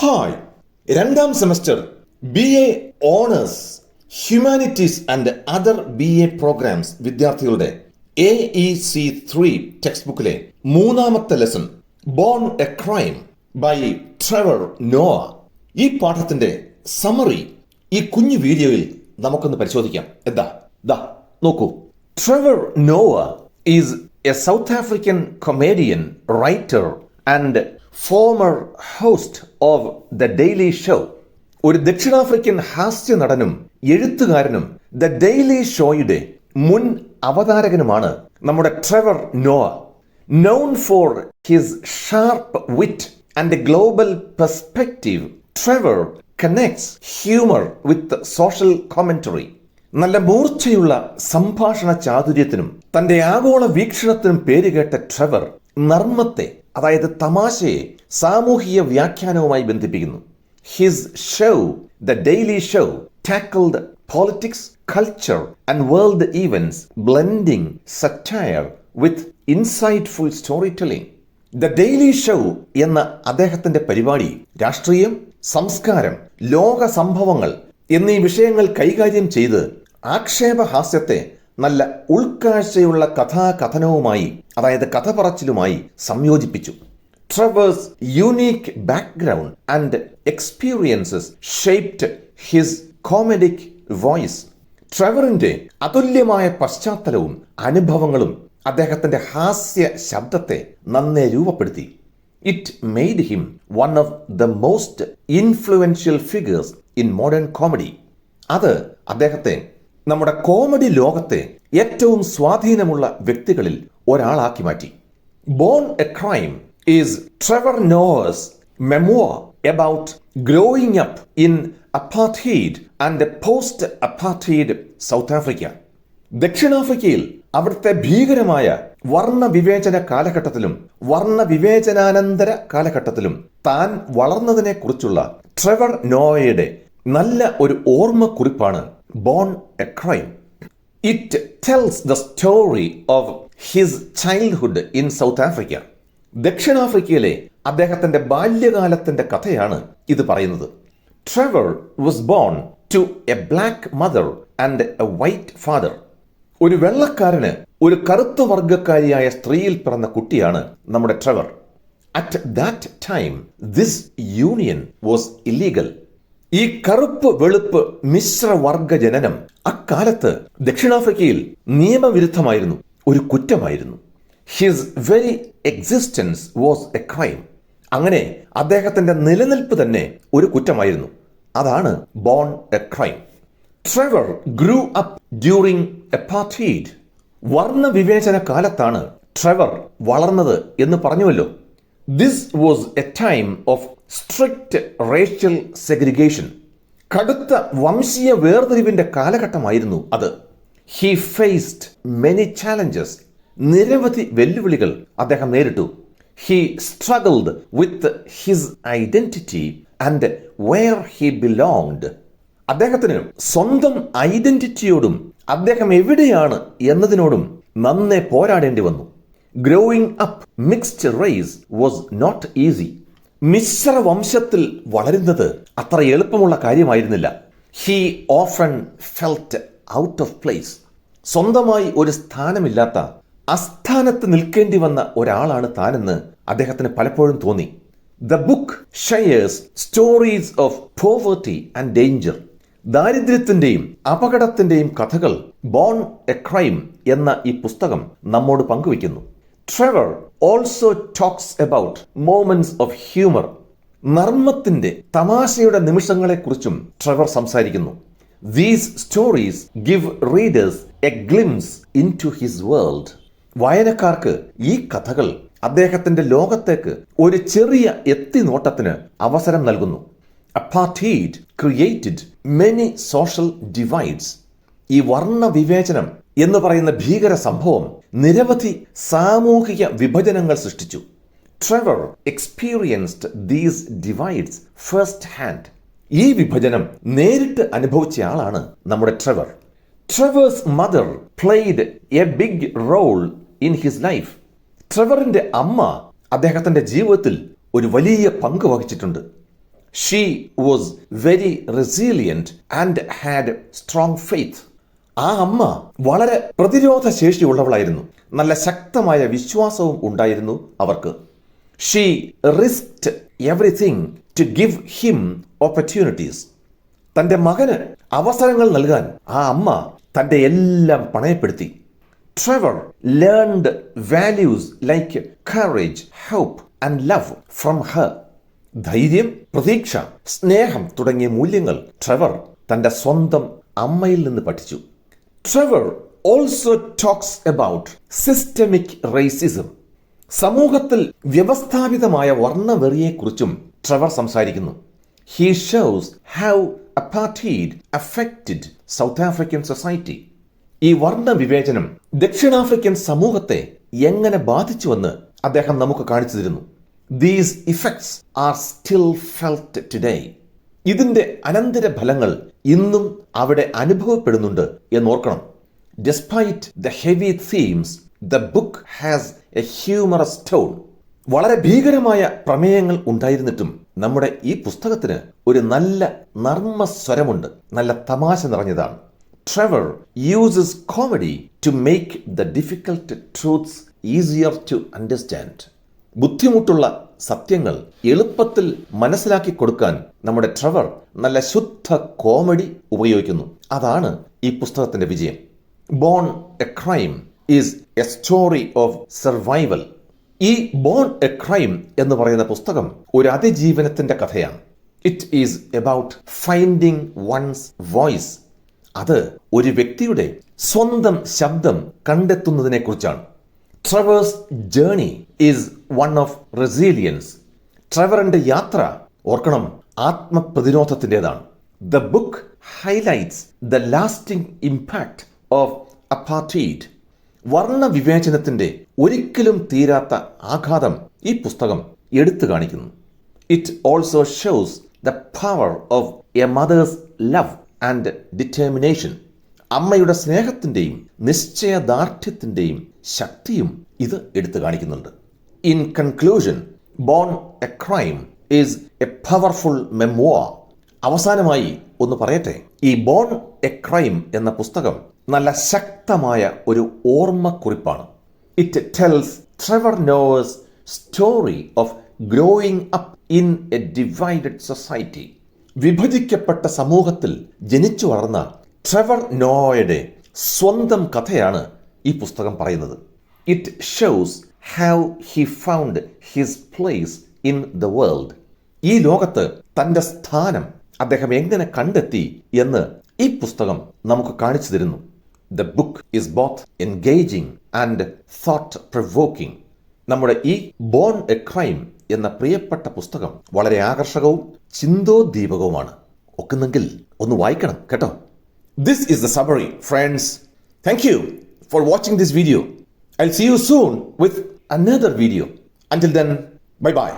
Hi, രണ്ടാം semester BA honours humanities and other BA programmes വിദ്യാർത്ഥികളുടെ AEC3 text ബുക്കിലെ മൂന്നാമത്തെ lesson born a crime by Trevor Noah. ഈ പാഠത്തിന്റെ സമറി ഈ കുഞ്ഞു വീഡിയോയിൽ നമുക്കൊന്ന് പരിശോധിക്കാം. നോക്കൂ. Trevor Noah is a South African comedian, writer and former host of the Daily Show. ഒരു ദക്ഷിണാഫ്രിക്കൻ ഹാസ്യ നടനും എഴുത്തുകാരനും ദ ഡെയിലി ഷോയുടെ മുൻ അവതാരകനുമാണ് നമ്മുടെ Trevor Noah. Known for his sharp wit and global perspective, Trevor connects humour with social commentary. നല്ല മൂർച്ചയുള്ള സംഭാഷണ ചാതുര്യത്തിനും തന്റെ ആഗോള വീക്ഷണത്തിനും പേരുകേട്ട ട്രെവർ നർമ്മത്തെ, അതായത് തമാശയെ, സാമൂഹിക വ്യാഖ്യാനവുമായി ബന്ധിപ്പിക്കുന്നു. His show the Daily Show tackled politics, culture and world events, blending satire with insightful storytelling. The Daily Show എന്ന അദ്ദേഹത്തിന്റെ പരിപാടി രാഷ്ട്രീയം, സംസ്കാരം, ലോക സംഭവങ്ങൾ എന്നീ വിഷയങ്ങൾ കൈകാര്യം ചെയ്ത് ആക്ഷേപഹാസ്യത്തെ നല്ല ഉൾക്കാഴ്ചയുള്ള കഥാകഥനവുമായി, അതായത് കഥ പറച്ചിലുമായി സംയോജിപ്പിച്ചു. Trevor's unique background and experiences shaped his comedic voice. ട്രെവറിന്റെ അതുല്യമായ പശ്ചാത്തലവും അനുഭവങ്ങളും അദ്ദേഹത്തിന്റെ ഹാസ്യ ശബ്ദത്തെ നന്നേ രൂപപ്പെടുത്തി. It made him one of the most influential figures in modern comedy. അത് അദ്ദേഹത്തെ നമ്മുടെ കോമഡി ലോകത്തെ ഏറ്റവും സ്വാധീനമുള്ള വ്യക്തികളിൽ ഒരാളാക്കി മാറ്റി. Born a crime is Trevor Noah's memoir about growing up in apartheid and post apartheid South Africa. ദക്ഷിണാഫ്രിക്കയിൽ അവിടുത്തെ ഭീകരമായ വർണ്ണവിവേചന കാലഘട്ടത്തിലും വർണ്ണവിവേചനാനന്തര കാലഘട്ടത്തിലും താൻ വളർന്നതിനെ കുറിച്ചുള്ള ട്രെവർ നോവയുടെ നല്ല ഒരു ഓർമ്മക്കുറിപ്പാണ് born a crime. It tells the story of his childhood in South Africa. ദക്ഷിണാഫ്രിക്കയിലെ അദ്ദേഹത്തിന്റെ ബാല്യകാലത്തിന്റെ കഥയാണ് ഇത് പറയുന്നത്. Trevor was born to a black mother and a white father. ഒരു വെള്ളക്കാരന് ഒരു കറുത്ത വർഗക്കാരിയായ സ്ത്രീയിൽ പിറന്ന കുട്ടിയാണ് നമ്മുടെ Trevor. At that time this union was illegal. ഈ കറുപ്പ് വെളുപ്പ് മിശ്രവർഗ ജനനം അക്കാലത്ത് ദക്ഷിണാഫ്രിക്കയിൽ നിയമവിരുദ്ധമായിരുന്നു, ഒരു കുറ്റമായിരുന്നു. His very existence was a crime. അങ്ങനെ അദ്ദേഹത്തിന്റെ നിലനിൽപ്പ് തന്നെ ഒരു കുറ്റമായിരുന്നു. അതാണ് born a crime. Trevor grew up during apartheid. വർണ്ണവിവേചന കാലത്താണ് ട്രെവർ വളർന്നത് എന്ന് പറഞ്ഞുവല്ലോ. This was a time of strict racial segregation. കടുത്ത വംശീയ വേർതിരിവിന്റെ കാലഘട്ടമായിരുന്നു അത്. He faced many challenges. നിരവധി വെല്ലുവിളികൾ അദ്ദേഹം നേരിട്ടു. He struggled with his identity and where he belonged. അദ്ദേഹത്തിന് സ്വന്തം ഐഡന്റിറ്റിയോടും അദ്ദേഹം എവിടെയാണ് എന്നതിനോടും നന്നേ പോരാടേണ്ടി വന്നു. Growing up mixed race was not easy. മിശ്ര വംശത്തിൽ വളരുന്നത് അത്ര എളുപ്പമുള്ള കാര്യമായിരുന്നില്ല. He often felt out of place. സ്വന്തമായി ഒരു സ്ഥാനമില്ലാത്ത, അസ്ഥാനത്ത് നിൽക്കേണ്ടി വന്ന ഒരാളാണ് താനെന്ന് അദ്ദേഹത്തിന് പലപ്പോഴും തോന്നി. The book shares stories of poverty and danger. ദാരിദ്ര്യത്തിന്റെയും അപകടത്തിന്റെയും കഥകൾ ബോൺ എ ക്രൈം എന്ന ഈ പുസ്തകം നമ്മോട് പങ്കുവയ്ക്കുന്നു. Trevor also talks about moments of humour. നർമ്മത്തിന്റെ, തമാശയുടെ നിമിഷങ്ങളെക്കുറിച്ചും ട്രെവർ സംസാരിക്കുന്നു. These stories give readers a glimpse into his world. വായനക്കാർക്ക് ഈ കഥകൾ അദ്ദേഹത്തിന്റെ ലോകത്തേക്ക് ഒരു ചെറിയ എത്തിനോട്ടത്തിന് അവസരം നൽകുന്നു. അപ്പാർത്തൈഡ് ക്രിയേറ്റഡ് മെനി സോഷ്യൽ ഡിവൈഡ്സ്. ഈ വർണ്ണ വിവേചനം എന്ന് പറയുന്ന ഭീകര സംഭവം നിരവധി സാമൂഹിക വിഭജനങ്ങൾ സൃഷ്ടിച്ചു. Trevor experienced these divides first hand. ഈ വിഭജനം നേരിട്ട് അനുഭവിച്ചയാളാണ് നമ്മുടെ Trevor. Trevor's mother played a big role in his life. ട്രെവറിന്റെ അമ്മ അദ്ദേഹത്തിന്റെ ജീവിതത്തിൽ ഒരു വലിയ പങ്ക് വഹിച്ചിട്ടുണ്ട്. She was very resilient and had strong faith. ആ അമ്മ വളരെ പ്രതിരോധ ശേഷിയുള്ളവളായിരുന്നു. നല്ല ശക്തമായ വിശ്വാസവും ഉണ്ടായിരുന്നു അവർക്ക്. She risked everything to give him opportunities. തന്റെ മകന് അവസരങ്ങൾ നൽകാൻ ആ അമ്മ തന്റെ എല്ലാം പണയപ്പെടുത്തി. Trevor learned values like courage, hope and love from her. ധൈര്യം, പ്രതീക്ഷ, സ്നേഹം തുടങ്ങിയ മൂല്യങ്ങൾ ട്രെവർ തന്റെ സ്വന്തം അമ്മയിൽ നിന്ന് പഠിച്ചു. Trevor also talks about systemic racism. സമൂഹത്തിൽ വ്യവസ്ഥാപിതമായ വർണ്ണവെറിയെക്കുറിച്ചും ട്രെവർ സംസാരിക്കുന്നു. He shows how apartheid affected South African society. ഈ വർണ്ണവിവേചനം ദക്ഷിണാഫ്രിക്കൻ സമൂഹത്തെ എങ്ങനെ ബാധിച്ചുവെന്ന് അദ്ദേഹം നമുക്ക് കാണിച്ചു തരുന്നു. These effects are still felt today. ഇതിന്റെ അനന്തര ഫലങ്ങൾ ഇന്നും അവിടെ അനുഭവപ്പെടുന്നുണ്ട് എന്നോർക്കണം. Despite the heavy themes, the book has a humorous tone. വളരെ ഭീകരമായ പ്രമേയങ്ങൾ ഉണ്ടായിരുന്നിട്ടും നമ്മുടെ ഈ പുസ്തകത്തിന് ഒരു നല്ല നർമ്മസ്വരമുണ്ട്, നല്ല തമാശ നിറഞ്ഞതാണ്. Trevor uses comedy to make the difficult truths easier to understand. ബുദ്ധിമുട്ടുള്ള സത്യങ്ങൾ എളുപ്പത്തിൽ മനസ്സിലാക്കി കൊടുക്കാൻ നമ്മുടെ ട്രെവർ നല്ല ശുദ്ധ കോമഡി ഉപയോഗിക്കുന്നു. അതാണ് ഈ പുസ്തകത്തിന്റെ വിജയം. Born a crime is a story of survival. ഈ ബോൺ എ ക്രൈം എന്ന് പറയുന്ന പുസ്തകം ഒരു അതിജീവനത്തിന്റെ കഥയാണ്. It is about finding one's voice. അത് ഒരു വ്യക്തിയുടെ സ്വന്തം ശബ്ദം കണ്ടെത്തുന്നതിനെ കുറിച്ചാണ്. Trevor's journey is one of resilience. ട്രെവറിന്റെ യാത്ര ഓർക്കണം, ആത്മപ്രതിരോധത്തിൻ്റെതാണ്. The book highlights the lasting impact of apartheid. വർണ്ണവിവേചനത്തിന്റെ ഒരിക്കലും തീരാത്ത ആഘാതം ഈ പുസ്തകം എടുത്തു കാണിക്കുന്നു. It also shows the power of a mother's love and determination. അമ്മയുടെ സ്നേഹത്തിന്റെയും നിശ്ചയദാർഢ്യത്തിന്റെയും ശക്തിയും ഇത് എടുത്തു കാണിക്കുന്നുണ്ട്. In conclusion, born a crime is a powerful memoir. അവസാനമായി ഒന്ന് പറയട്ടെ, ഈ ബോൺ എ ക്രൈം എന്ന പുസ്തകം നല്ല ശക്തമായ ഒരു ഓർമ്മക്കുറിപ്പാണ്. It tells Trevor Noah's story of growing up in a divided society. വിഭജിക്കപ്പെട്ട സമൂഹത്തിൽ ജനിച്ചു വളർന്ന ട്രെവർ നോയുടെ സ്വന്തം കഥയാണ് ഈ പുസ്തകം പറയുന്നത്. It shows how he found his place in the world. ഈ ലോകത്ത് തന്റെ സ്ഥാനം അദ്ദേഹം എങ്ങനെ കണ്ടെത്തി എന്ന് ഈ പുസ്തകം നമുക്ക് കാണിച്ചു തരുന്നു. The book is both engaging and thought provoking. നമ്മുടെ ഈ ബോൺ എ ക്രൈം എന്ന പ്രിയപ്പെട്ട പുസ്തകം വളരെ ആകർഷകവും ചിന്തോദ്ദീപകവുമാണ്. ഒക്കുന്നെങ്കിൽ ഒന്ന് വായിക്കണം കേട്ടോ. This is the summary, friends. Thank you for watching this video. I'll see you soon with another video. Until then, bye-bye.